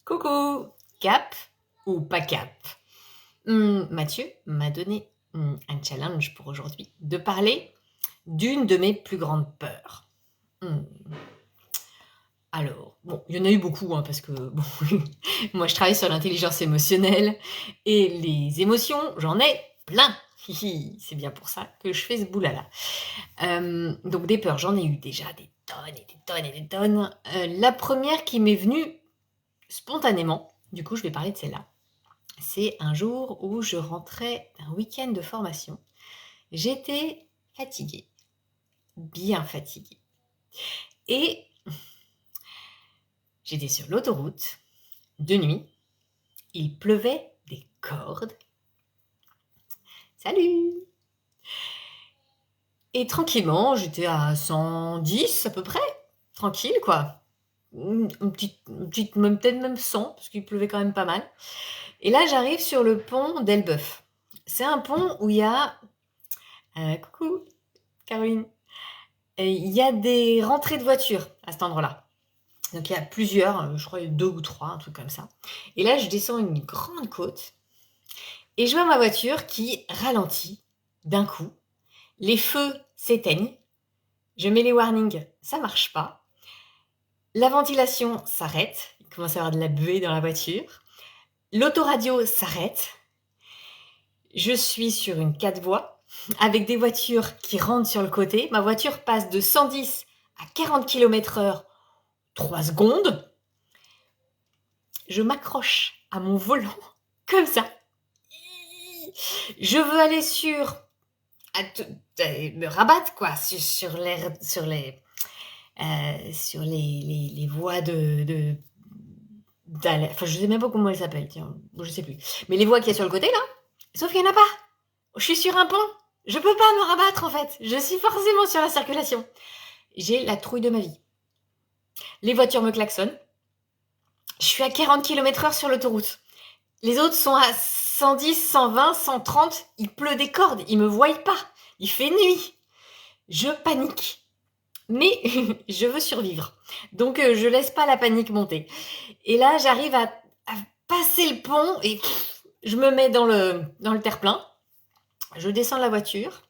Coucou, cap ou pas cap? Mathieu m'a donné un challenge pour aujourd'hui, de parler d'une de mes plus grandes peurs. Hmm. Alors, bon, il y en a eu beaucoup, parce que bon, moi je travaille sur l'intelligence émotionnelle et les émotions, j'en ai plein. C'est bien pour ça que je fais ce boulot-là. Donc des peurs, j'en ai eu déjà des tonnes et des tonnes et des tonnes. La première qui m'est venue spontanément, du coup je vais parler de celle-là. C'est un jour où je rentrais d'un week-end de formation. J'étais fatiguée, bien fatiguée. Et j'étais sur l'autoroute, de nuit. Il pleuvait des cordes. Salut! Et tranquillement, j'étais à 110 à peu près. Tranquille, quoi. Peut-être même 100, parce qu'il pleuvait quand même pas mal. Et là, j'arrive sur le pont d'Elbeuf. C'est un pont où il y a... coucou, Caroline. Il y a des rentrées de voitures à cet endroit-là. Donc il y a plusieurs, je crois 2 ou 3, un truc comme ça. Et là, je descends une grande côte et je vois ma voiture qui ralentit d'un coup. Les feux s'éteignent. Je mets les warnings, ça marche pas. La ventilation s'arrête. Il commence à y avoir de la buée dans la voiture. L'autoradio s'arrête. Je suis sur une 4 voies avec des voitures qui rentrent sur le côté. Ma voiture passe de 110 à 40 km/h 3 secondes. Je m'accroche à mon volant comme ça. Je veux aller me rabattre quoi sur les voies enfin je sais même pas comment elles s'appellent, tiens, je sais plus. Mais les voies qu'il y a sur le côté là, sauf qu'il y en a pas. Je suis sur un pont. Je peux pas me rabattre en fait. Je suis forcément sur la circulation. J'ai la trouille de ma vie. Les voitures me klaxonnent. Je suis à 40 km/h sur l'autoroute. Les autres sont à 110, 120, 130. Il pleut des cordes. Ils me voient pas. Il fait nuit. Je panique. Mais je veux survivre. Donc je laisse pas la panique monter. Et là, j'arrive à passer le pont et je me mets dans le terre-plein. Je descends de la voiture.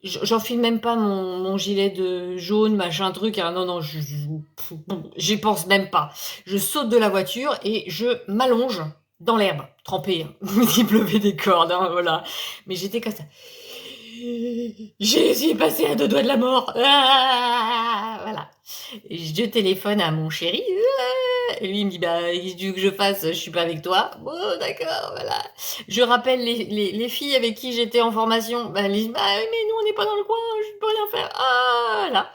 J'enfile même pas mon gilet de jaune, machin truc. Non, j'y pense même pas. Je saute de la voiture et je m'allonge dans l'herbe, trempée. Il pleuvait des cordes, voilà. Mais j'étais comme ça. J'ai suis passé à 2 doigts de la mort. Voilà. Je téléphone à mon chéri. Et lui, il me dit, qu'est-ce que tu veux que je fasse? Je suis pas avec toi. Bon, d'accord, voilà. Je rappelle les filles avec qui j'étais en formation. Elles disent, oui, mais nous, on n'est pas dans le coin, je peux rien faire. Voilà.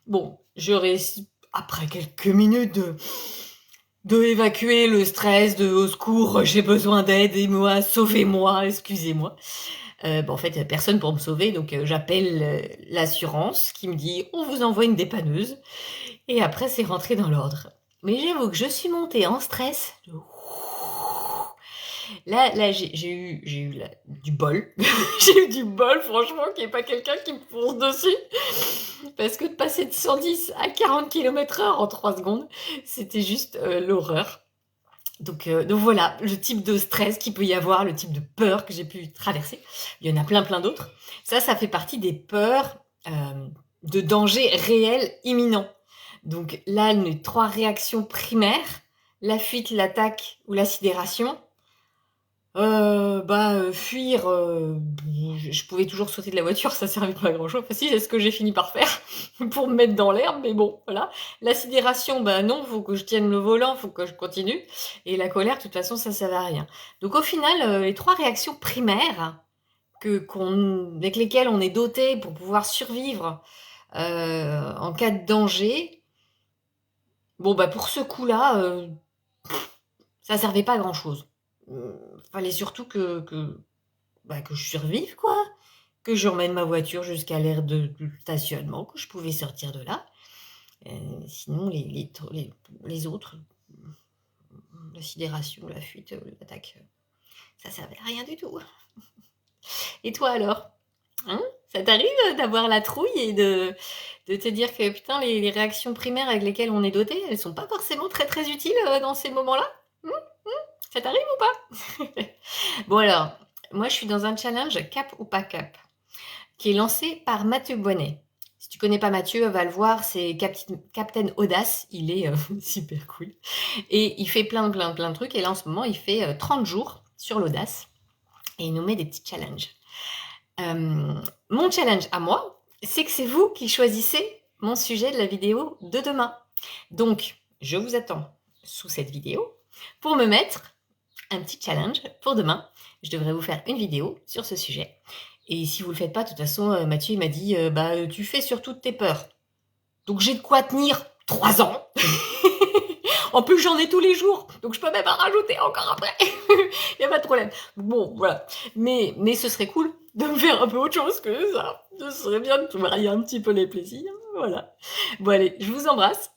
Bon, je réussis, après quelques minutes de évacuer le stress, de au secours, j'ai besoin d'aide, aidez-moi, sauvez-moi, excusez-moi. En fait, personne pour me sauver, donc j'appelle l'assurance qui me dit on vous envoie une dépanneuse. Et après, c'est rentré dans l'ordre. Mais j'avoue que je suis montée en stress. Là, j'ai eu du bol. J'ai eu du bol, franchement, qu'il n'y ait pas quelqu'un qui me fonce dessus. Parce que de passer de 110 à 40 km/h en 3 secondes, c'était juste l'horreur. Donc voilà, le type de stress qu'il peut y avoir, le type de peur que j'ai pu traverser. Il y en a plein d'autres. Ça fait partie des peurs de danger réel imminent. Donc là, les 3 réactions primaires, la fuite, l'attaque ou la sidération. Fuir, je pouvais toujours sauter de la voiture, ça servait pas à grand chose. Enfin si, c'est ce que j'ai fini par faire pour me mettre dans l'herbe, mais bon, voilà. La sidération, non, faut que je tienne le volant, faut que je continue. Et la colère, de toute façon, ça servait à rien. Donc au final, les 3 réactions primaires avec lesquelles on est doté pour pouvoir survivre en cas de danger, pour ce coup-là, ça servait pas à grand chose. Fallait surtout que je survive, quoi. Que je remène ma voiture jusqu'à l'aire de stationnement, que je pouvais sortir de là. Sinon, les autres, la sidération, la fuite, l'attaque, ça servait à rien du tout. Et toi alors? Hein? Ça t'arrive d'avoir la trouille et de te dire que putain, les réactions primaires avec lesquelles on est doté, elles sont pas forcément très très utiles dans ces moments-là? Ça t'arrive ou pas? Bon alors, moi je suis dans un challenge cap ou pas cap, qui est lancé par Mathieu Bonnet. Si tu connais pas Mathieu, va le voir, c'est Captain Audace, il est super cool. Et il fait plein de trucs, et là en ce moment il fait 30 jours sur l'audace, et il nous met des petits challenges. Mon challenge à moi, c'est que c'est vous qui choisissez mon sujet de la vidéo de demain. Donc, je vous attends sous cette vidéo pour me mettre un petit challenge pour demain. Je devrais vous faire une vidéo sur ce sujet. Et si vous le faites pas, de toute façon, Mathieu il m'a dit tu fais sur toutes tes peurs. Donc j'ai de quoi tenir 3 ans. En plus, j'en ai tous les jours, donc je peux même en rajouter encore après. Il n'y a pas de problème. Bon, voilà. Mais ce serait cool de me faire un peu autre chose que ça. Ce serait bien de te varier un petit peu les plaisirs. Voilà. Bon, allez, je vous embrasse.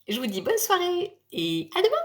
Je vous dis bonne soirée et à demain.